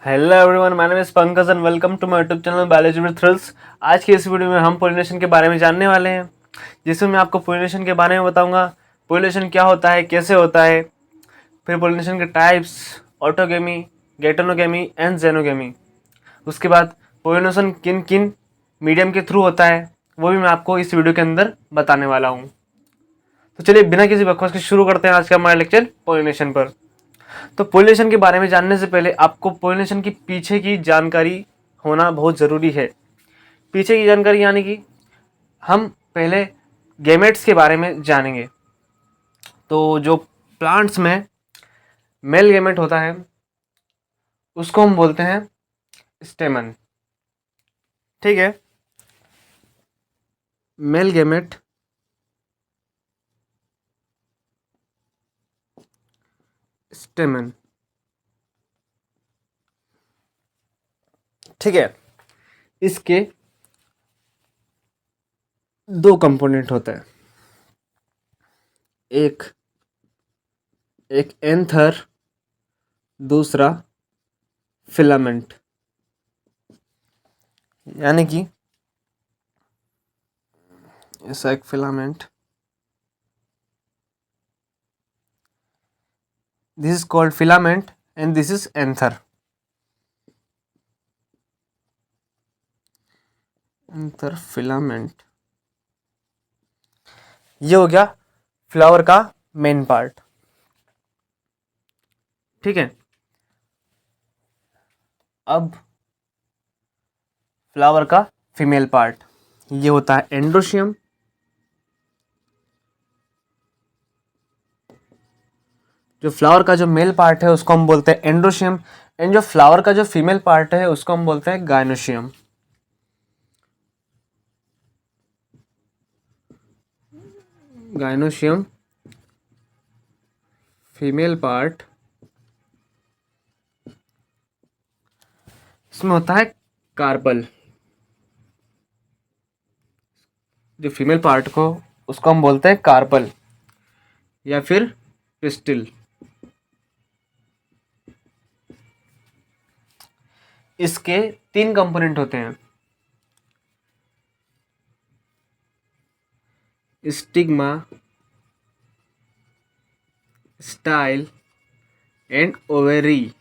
Hello everyone, my name is Pankaj and welcome to my YouTube channel biology with thrills. आज की इस video में हम पोलिनेशन के बारे में जानने वाले हैं, जिसमें मैं आपको पोलिनेशन के बारे में बताऊंगा। पोलिनेशन क्या होता है, कैसे होता है, फिर पोलिनेशन के टाइप्स, ऑटोगेमी, गेटोनोगेमी एंड जेनोगेमी। उसके बाद पोलिनेशन किन किन मीडियम के थ्रू होता है, वो भी मैं आपको इस वीडियो के अंदर बताने वाला हूँ। तो चलिए बिना किसी बकवास के शुरू करते हैं आज का हमारा लेक्चर पोलिनेशन पर। तो पोलिनेशन के बारे में जानने से पहले आपको पोलिनेशन की पीछे की जानकारी होना बहुत ज़रूरी है। पीछे की जानकारी यानी कि हम पहले गैमेट्स के बारे में जानेंगे। तो जो प्लांट्स में मेल गैमेट होता है उसको हम बोलते हैं स्टेमन। ठीक है, मेल गैमेट स्टेमन। ठीक है, इसके दो कंपोनेंट होते हैं, एक एक एंथर, दूसरा फिलामेंट। यानी कि ऐसा एक filament, this is called filament and this is anther. Anther filament, ये हो गया फ्लावर का मेन पार्ट। ठीक है, अब फ्लावर का फीमेल पार्ट, ये होता है एंड्रोशियम। जो फ्लावर का जो मेल पार्ट है उसको हम बोलते हैं एंड्रोशियम, एंड जो फ्लावर का जो फीमेल पार्ट है उसको हम बोलते हैं गायनोशियम। गायनोशियम फीमेल पार्ट, इसमें होता है कार्पल। जो फीमेल पार्ट को उसको हम बोलते हैं कार्पल या फिर पिस्टिल। इसके तीन कंपोनेंट होते हैं, स्टिग्मा, स्टाइल एंड ओवेरी।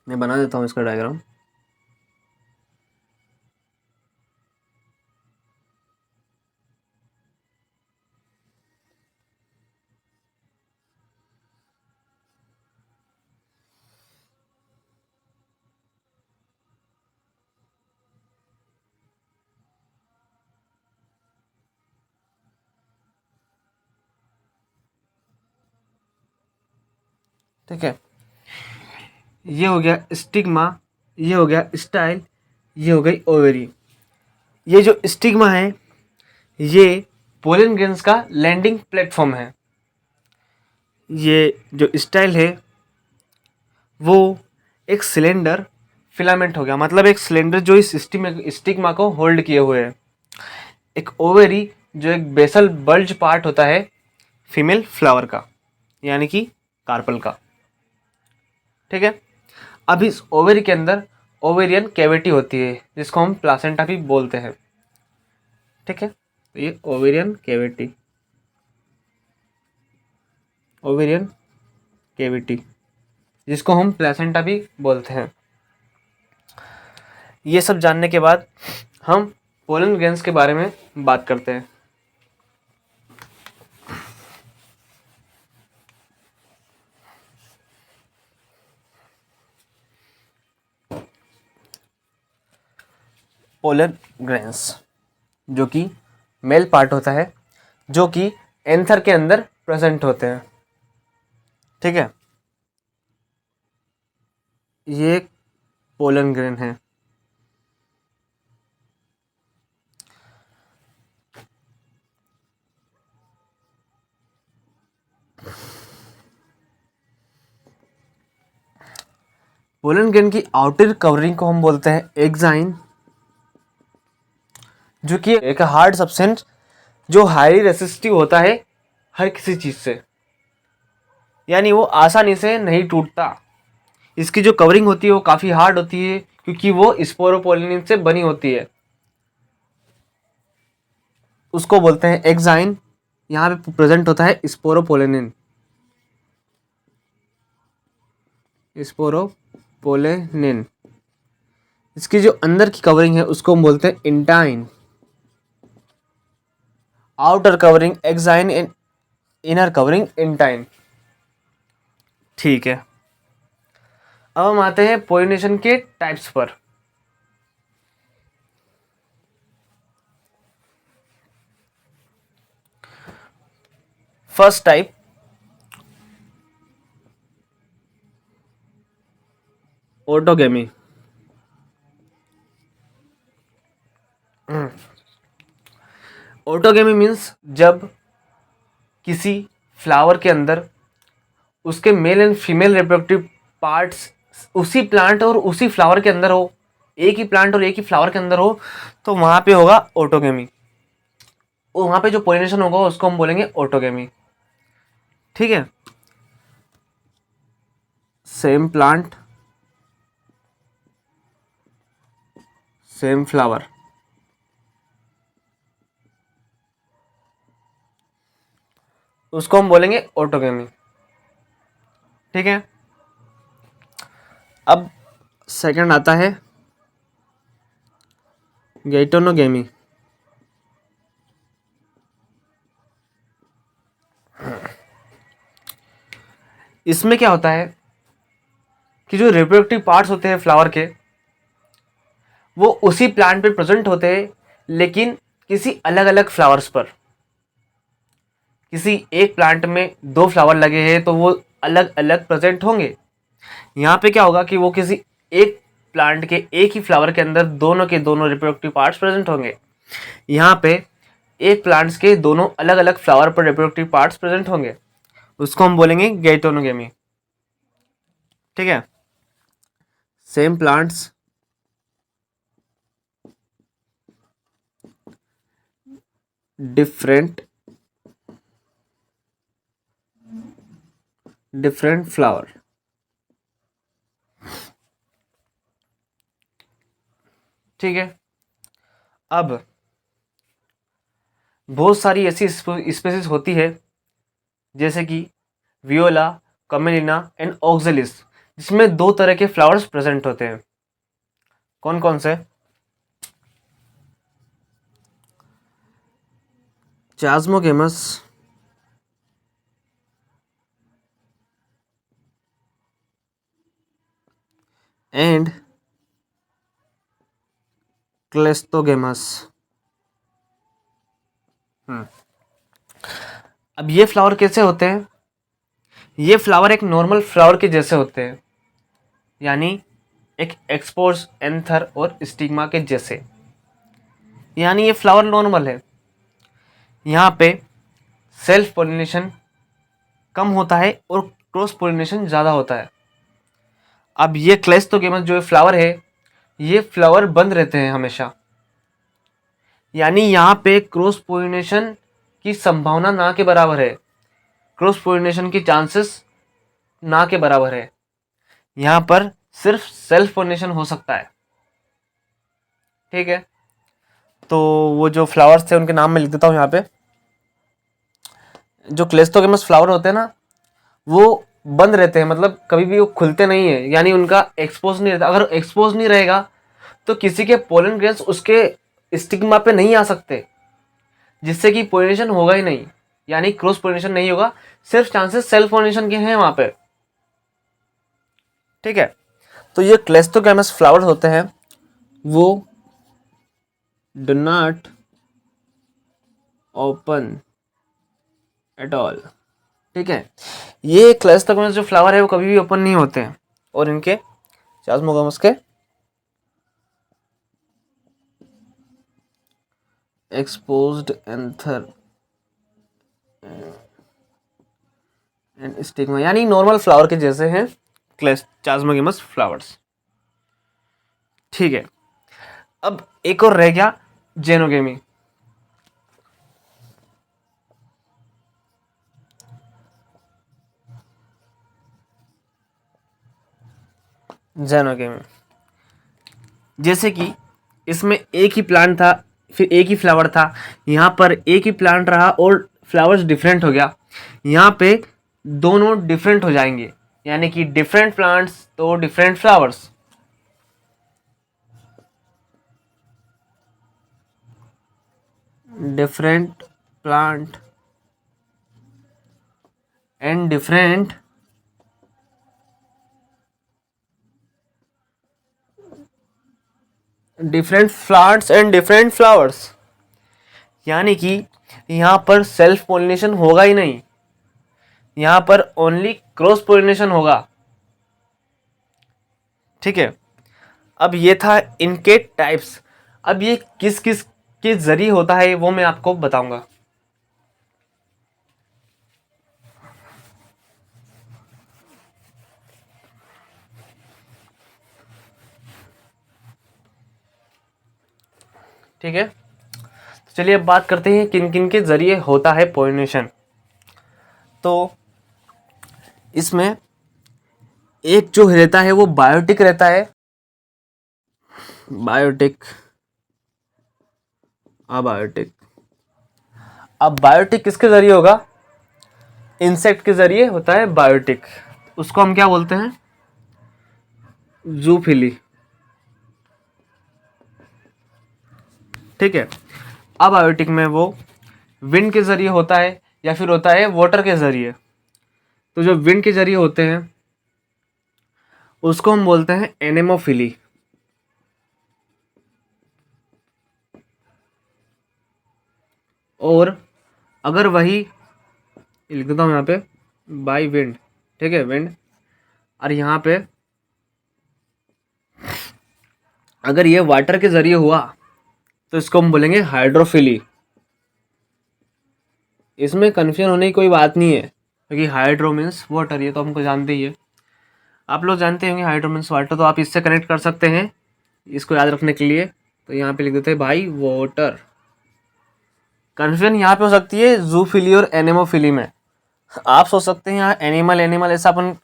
मैं बना देता हूं इसका डायग्राम। ठीक है, ये हो गया स्टिग्मा, ये हो गया स्टाइल, ये हो गई ओवेरी। ये जो स्टिग्मा है ये पोलन ग्रेन्स का लैंडिंग प्लेटफॉर्म है। ये जो स्टाइल है वो एक सिलेंडर फिलामेंट हो गया, मतलब एक सिलेंडर जो इस स्टिग्मा को होल्ड किए हुए है। एक ओवेरी जो एक बेसल बल्ज पार्ट होता है फीमेल फ्लावर का, यानी कि कार्पल का। ठीक है, अब इस ओवेरी के अंदर ओवेरियन कैविटी होती है जिसको हम प्लासेंटा भी बोलते हैं। ठीक है, तो ये ओवेरियन कैविटी, ओवेरियन कैविटी जिसको हम प्लेसेंटा भी बोलते हैं। ये सब जानने के बाद हम पोलन ग्रेन्स के बारे में बात करते हैं। पोलन ग्रेन्स जो कि मेल पार्ट होता है, जो कि एंथर के अंदर प्रेजेंट होते हैं। ठीक है, ये एक पोलन ग्रेन है। पोलन ग्रेन की आउटर कवरिंग को हम बोलते हैं एक्साइन, जो कि एक हार्ड सब्सटेंस जो हाईली रेसिस्टिव होता है हर किसी चीज से। यानी वो आसानी से नहीं टूटता। इसकी जो कवरिंग होती है वो काफ़ी हार्ड होती है क्योंकि वो स्पोरोपोलिनिन से बनी होती है। उसको बोलते हैं एक्साइन। यहाँ पे प्रेजेंट होता है स्पोरोपोलिनिन, स्पोरोपोलिनिन। इसकी जो अंदर की कवरिंग है उसको हम बोलते हैं intine. Outer covering exine and inner covering intine. ठीक है, अब हम आते हैं पोलिनेशन के टाइप्स पर। First type, autogamy. Autogamy means जब किसी फ्लावर के अंदर उसके male and female reproductive parts उसी प्लांट और उसी फ्लावर के अंदर हो, एक ही प्लांट और एक ही फ्लावर के अंदर हो, तो वहां पे होगा ऑटोगेमी। वहां पे जो पोलिनेशन होगा उसको हम बोलेंगे ऑटोगेमी। ठीक है, सेम प्लांट सेम फ्लावर, उसको हम बोलेंगे ऑटोगेमी। ठीक है, अब सेकंड आता है गैटोनोगेमी। इसमें क्या होता है कि जो रिप्रोडक्टिव पार्ट्स होते हैं फ्लावर के वो उसी प्लांट पे प्रेजेंट होते हैं, लेकिन किसी अलग अलग फ्लावर्स पर। किसी एक प्लांट में दो फ्लावर लगे हैं तो वो अलग अलग प्रेजेंट होंगे। यहाँ पे क्या होगा कि वो किसी एक प्लांट के एक ही फ्लावर के अंदर दोनों के दोनों रिप्रोडक्टिव पार्ट्स प्रेजेंट होंगे। यहाँ पे एक प्लांट्स के दोनों अलग अलग फ्लावर पर रिप्रोडक्टिव पार्ट्स प्रेजेंट होंगे, उसको हम बोलेंगे गैटोनोगेमी। ठीक है, सेम प्लांट्स डिफरेंट फ्लावर। ठीक है, अब बहुत सारी ऐसी स्पीसीज होती है जैसे कि वियोला, कमेलिना एंड ऑक्जेलिस, जिसमें दो तरह के फ्लावर्स प्रेजेंट होते हैं। कौन कौन से? चास्मोगेमस एंड क्लेस्टोगेमस। अब ये फ्लावर कैसे होते हैं? ये फ्लावर एक नॉर्मल फ्लावर के जैसे होते हैं, यानी एक एक्सपोज एंथर और स्टिग्मा के जैसे, यानी ये फ्लावर नॉर्मल है। यहाँ पे सेल्फ पोलिनेशन कम होता है और क्रॉस पोलिनेशन ज़्यादा होता है। अब ये क्लेस्टोगेमस जो फ्लावर है, ये फ्लावर बंद रहते हैं हमेशा, यानी यहाँ पे क्रॉस पोलिनेशन की संभावना ना के बराबर है, क्रॉस पोलिनेशन की चांसेस ना के बराबर है। यहाँ पर सिर्फ सेल्फ पोलिनेशन हो सकता है। ठीक है, तो वो जो फ्लावर्स थे उनके नाम मैं लिख देता हूँ यहाँ पे। जो क्लेस्टोगेमस फ्लावर होते हैं ना, वो बंद रहते हैं, मतलब कभी भी वो खुलते नहीं है, यानी उनका एक्सपोज नहीं रहता। अगर एक्सपोज नहीं रहेगा तो किसी के पोलन ग्रेन्स उसके स्टिग्मा पे नहीं आ सकते, जिससे कि पोलिनेशन होगा ही नहीं, यानी क्रॉस पोलिनेशन नहीं होगा, सिर्फ चांसेस सेल्फ पोलिनेशन के हैं वहां पे। ठीक है, तो ये क्लेस्टोगेमस फ्लावर्स होते हैं, वो do not open at all. ठीक है, ये क्लेस्टोगेमस जो फ्लावर है वो कभी भी ओपन नहीं होते हैं, और इनके चास्मोगेमस के एक्सपोज्ड एंथर एंड स्टिग्मा, यानी नॉर्मल फ्लावर के जैसे हैं चास्मोगेमस फ्लावर्स। ठीक है, अब एक और रह गया जेनोगेमी। जेनोकेमी। जैसे कि इसमें एक ही प्लांट था, फिर एक ही फ्लावर था, यहाँ पर एक ही प्लांट रहा और फ्लावर्स डिफरेंट हो गया, यहाँ पे दोनों डिफरेंट हो जाएंगे, यानी कि डिफरेंट प्लांट्स तो different flowers. Different plant and different plants and different flowers, यानी कि यहाँ पर सेल्फ पोलिनेशन होगा ही नहीं, यहाँ पर ओनली क्रॉस पोलिनेशन होगा। ठीक है, अब ये था इनके टाइप्स। अब ये किस किस के जरिए होता है वो मैं आपको बताऊंगा। ठीक है, तो चलिए अब बात करते हैं किन किन के जरिए होता है पोलिनेशन। तो इसमें एक जो रहता है वो बायोटिक रहता है, बायोटिक, अबायोटिक। अब बायोटिक किसके जरिए होगा? इंसेक्ट के जरिए होता है बायोटिक, उसको हम क्या बोलते हैं? जूफिली। ठीक है, अबायोटिक में वो विंड के जरिए होता है या फिर होता है वाटर के जरिए। तो जो विंड के जरिए होते हैं उसको हम बोलते हैं एनेमोफिली। और अगर वही लिख देता हूँ यहाँ पे बाई विंड, ठीक है, विंड, और यहाँ पे अगर ये वाटर के जरिए हुआ तो इसको हम बोलेंगे हाइड्रोफिली। इसमें कन्फ्यूजन होने की कोई बात नहीं है, क्योंकि हाइड्रो मीन्स वाटर, ये तो हमको जानते ही है, आप लोग जानते होंगे हाइड्रो मीन्स वाटर, तो आप इससे कनेक्ट कर सकते हैं इसको याद रखने के लिए। तो यहाँ पे लिख देते हैं भाई वाटर। कन्फ्यूजन यहाँ पे हो सकती है जूफिली और एनेमोफिली में। आप सोच सकते हैं यहाँ एनिमल एनिमल ऐसा अपन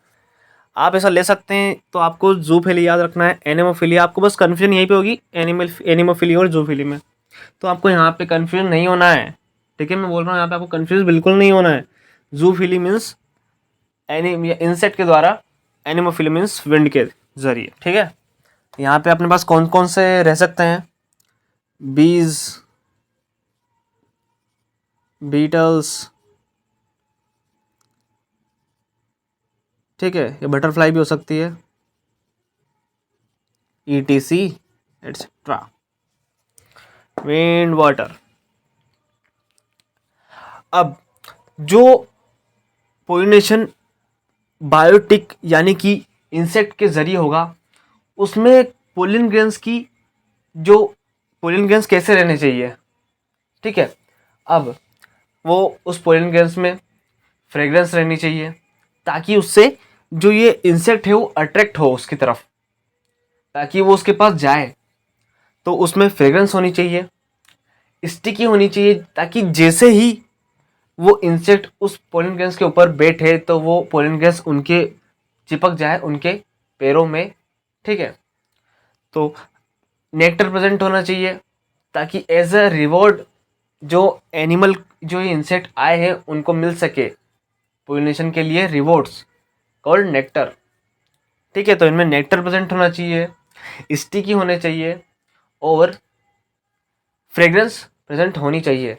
आप ऐसा ले सकते हैं, तो आपको जूफिली याद रखना है, एनेमोफिली आपको बस कन्फ्यूजन यहीं पे होगी एनिमल एनिमोफिली और जूफिली में। तो आपको यहाँ पे कन्फ्यूजन नहीं होना है, ठीक है, मैं बोल रहा हूँ यहाँ पे आपको कन्फ्यूज बिल्कुल नहीं होना है। जूफिली मीन्स इंसेक्ट के द्वारा, एनिमोफिली मीन्स विंड के जरिए। ठीक है, यहाँ पे अपने पास कौन कौन से रह सकते हैं? बीज, बीटल्स, ठीक है, ये बटरफ्लाई भी हो सकती है, ETC एटसेट्रा, विंड, वाटर। अब जो पोलिनेशन बायोटिक यानी कि इंसेक्ट के जरिए होगा, उसमें पोलिन ग्रेन्स की जो पोलिन ग्रेन्स कैसे रहने चाहिए? ठीक है, अब वो उस पोलिन ग्रेन्स में फ्रेग्रेंस रहनी चाहिए, ताकि उससे जो ये इंसेक्ट है वो अट्रैक्ट हो उसकी तरफ, ताकि वो उसके पास जाए। तो उसमें फ्रेग्रेंस होनी चाहिए, स्टिकी होनी चाहिए, ताकि जैसे ही वो इंसेक्ट उस पोलन ग्रेन्स के ऊपर बैठे तो वो पोलन ग्रेन्स उनके चिपक जाए उनके पैरों में। ठीक है, तो नेक्टर प्रेजेंट होना चाहिए, ताकि एज अ रिवॉर्ड जो एनिमल जो ये इंसेक्ट आए हैं उनको मिल सके पोलिनेशन के लिए रिवॉर्ड्स कॉल्ड नेक्टर। ठीक है, तो इनमें नेक्टर प्रेजेंट होना चाहिए, स्टिकी होने चाहिए और फ्रेग्रेंस प्रेजेंट होनी चाहिए।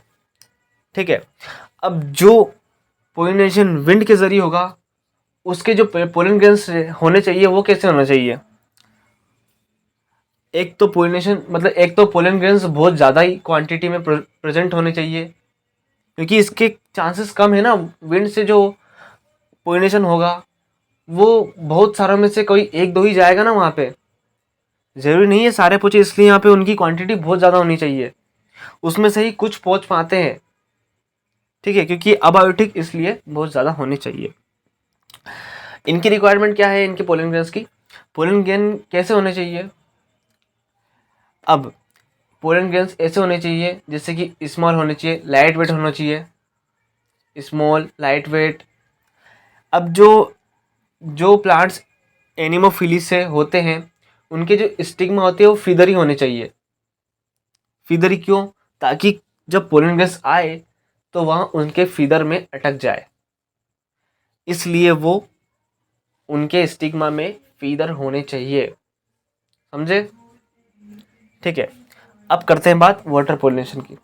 ठीक है, अब जो पोलिनेशन विंड के जरिए होगा उसके जो पोलन ग्रेन्स होने चाहिए वो कैसे होना चाहिए? एक तो पोलिनेशन मतलब एक तो पोलन ग्रेन्स बहुत ज़्यादा ही क्वांटिटी में प्रेजेंट होने चाहिए, क्योंकि इसके चांसेस कम है ना, विंड से जो पोलिनेशन होगा वो बहुत सारों में से कोई एक दो ही जाएगा ना वहाँ पे, ज़रूरी नहीं है सारे पहुँचे, इसलिए यहाँ पे उनकी क्वांटिटी बहुत ज़्यादा होनी चाहिए, उसमें से ही कुछ पहुँच पाते हैं। ठीक है, क्योंकि अबायोटिक इसलिए बहुत ज़्यादा होनी चाहिए। इनकी रिक्वायरमेंट क्या है? इनके पोलन ग्रेन्स की पोलन ग्रेन कैसे होने चाहिए? अब पोलन ग्रेन्स ऐसे होने चाहिए जैसे कि स्मॉल होने चाहिए, लाइट वेट होना चाहिए, स्मॉल लाइट वेट। अब जो जो प्लांट्स एनिमोफिली से होते हैं उनके जो स्टिग्मा होते हैं वो फीदरी होने चाहिए। फीदरी क्यों? ताकि जब पोलन ग्रेन्स आए तो वहाँ उनके फीदर में अटक जाए, इसलिए वो उनके स्टिग्मा में फीदर होने चाहिए। समझे? ठीक है, अब करते हैं बात वाटर पोलिनेशन की।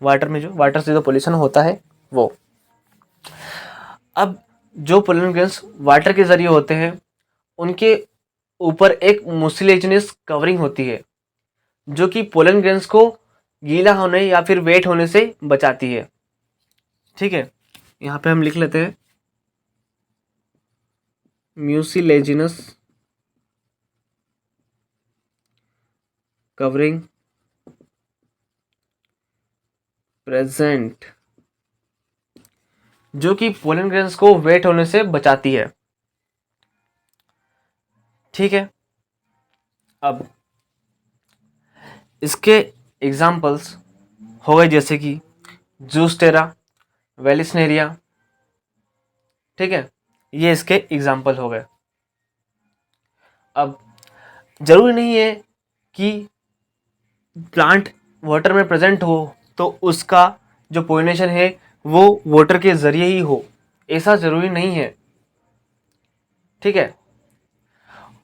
वाटर से जो पोल्यूशन होता है वो। अब जो पोलन ग्रेन्स वाटर के जरिए होते हैं उनके ऊपर एक मुसिलेजिनस कवरिंग होती है जो कि पोलन ग्रेन्स को गीला होने या फिर वेट होने से बचाती है। ठीक है, यहाँ पे हम लिख लेते हैं म्यूसिलेजिनस कवरिंग प्रेजेंट, जो कि पोलन ग्रेन्स को वेट होने से बचाती है। ठीक है, अब इसके एग्जाम्पल्स हो गए जैसे कि जूस्टेरा, वेलिस्नेरिया। ठीक है, ये इसके एग्जाम्पल हो गए। अब जरूरी नहीं है कि प्लांट वाटर में प्रेजेंट हो तो उसका जो पोलिनेशन है वो वाटर के जरिए ही हो, ऐसा जरूरी नहीं है। ठीक है,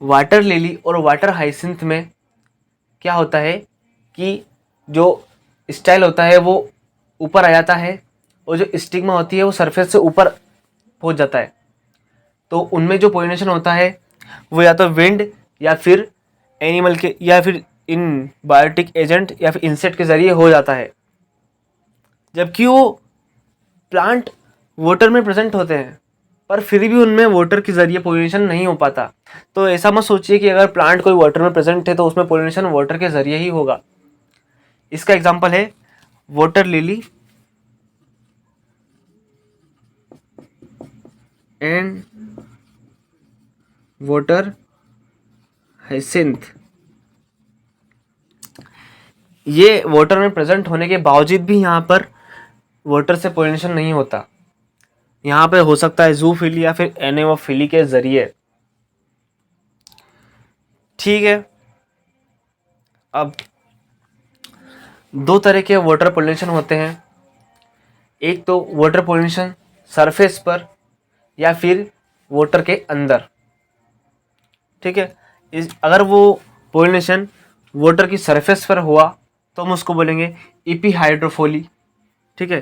वाटर लिली और वाटर हाइसिंथ में क्या होता है कि जो स्टाइल होता है वो ऊपर आ जाता है और जो स्टिग्मा होती है वो सरफेस से ऊपर पहुंच जाता है। तो उनमें जो पोलिनेशन होता है वो या तो विंड या फिर एनिमल के या फिर इन बायोटिक एजेंट या फिर इंसेक्ट के जरिए हो जाता है, जबकि वो प्लांट वाटर में प्रेजेंट होते हैं पर फिर भी उनमें वाटर के जरिए पोलिनेशन नहीं हो पाता। तो ऐसा मत सोचिए कि अगर प्लांट कोई वाटर में प्रेजेंट है तो उसमें पोलिनेशन वाटर के जरिए ही होगा। इसका एग्जांपल है water lily and water hyacinth. ये वाटर में प्रेजेंट होने के बावजूद भी यहाँ पर वाटर से पोलिनेशन नहीं होता। यहाँ पे हो सकता है जूफिली या फिर एनेमोफिली के जरिए। ठीक है, अब दो तरह के वाटर पोलिनेशन होते हैं। एक तो वाटर पोलिनेशन सरफेस पर या फिर वाटर के अंदर। ठीक है, अगर वो पोलिनेशन वाटर की सरफेस पर हुआ तो हम उसको बोलेंगे एपीहाइड्रोफोली। ठीक है,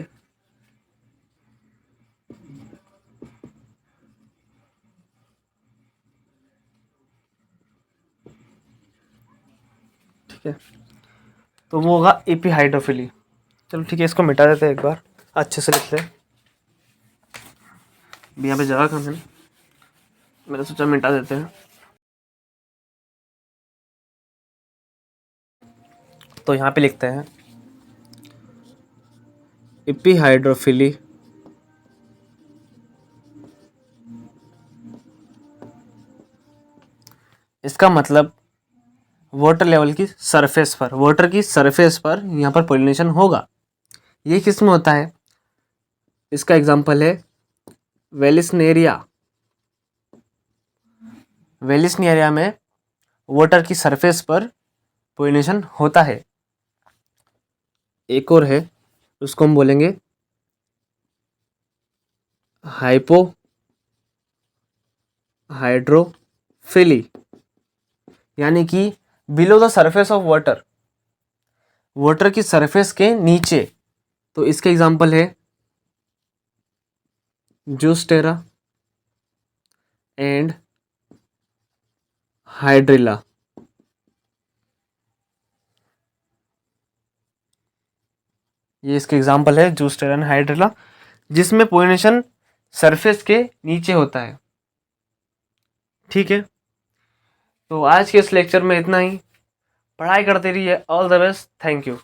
ठीक है, तो वो होगा एपीहाइड्रोफिली। चलो ठीक है, इसको मिटा देते हैं, एक बार अच्छे से लिखते हैं। यहाँ पे जगह कम है, मैंने सोचा मिटा देते हैं। तो यहाँ पे लिखते हैं एपीहाइड्रोफिली इसका मतलब वाटर लेवल की सरफेस पर, वाटर की सरफेस पर यहाँ पर पोलिनेशन होगा। ये किस में होता है? इसका एग्जांपल है वेलिस्नेरिया। वेलिस्नेरिया में वाटर की सरफेस पर पोलिनेशन होता है। एक और है, उसको हम बोलेंगे हाइपो हाइड्रोफिली, यानी कि below the surface of water, water की सरफेस के नीचे। तो इसके एग्जांपल है जूस्टेरा एंड हाइड्रिला। ये इसके एग्जांपल है जूस्टेरा एंड हाइड्रिला, जिसमें पोलिनेशन सरफेस के नीचे होता है। ठीक है, तो आज के इस लेक्चर में इतना ही। पढ़ाई करते रहिए। All the best, thank you.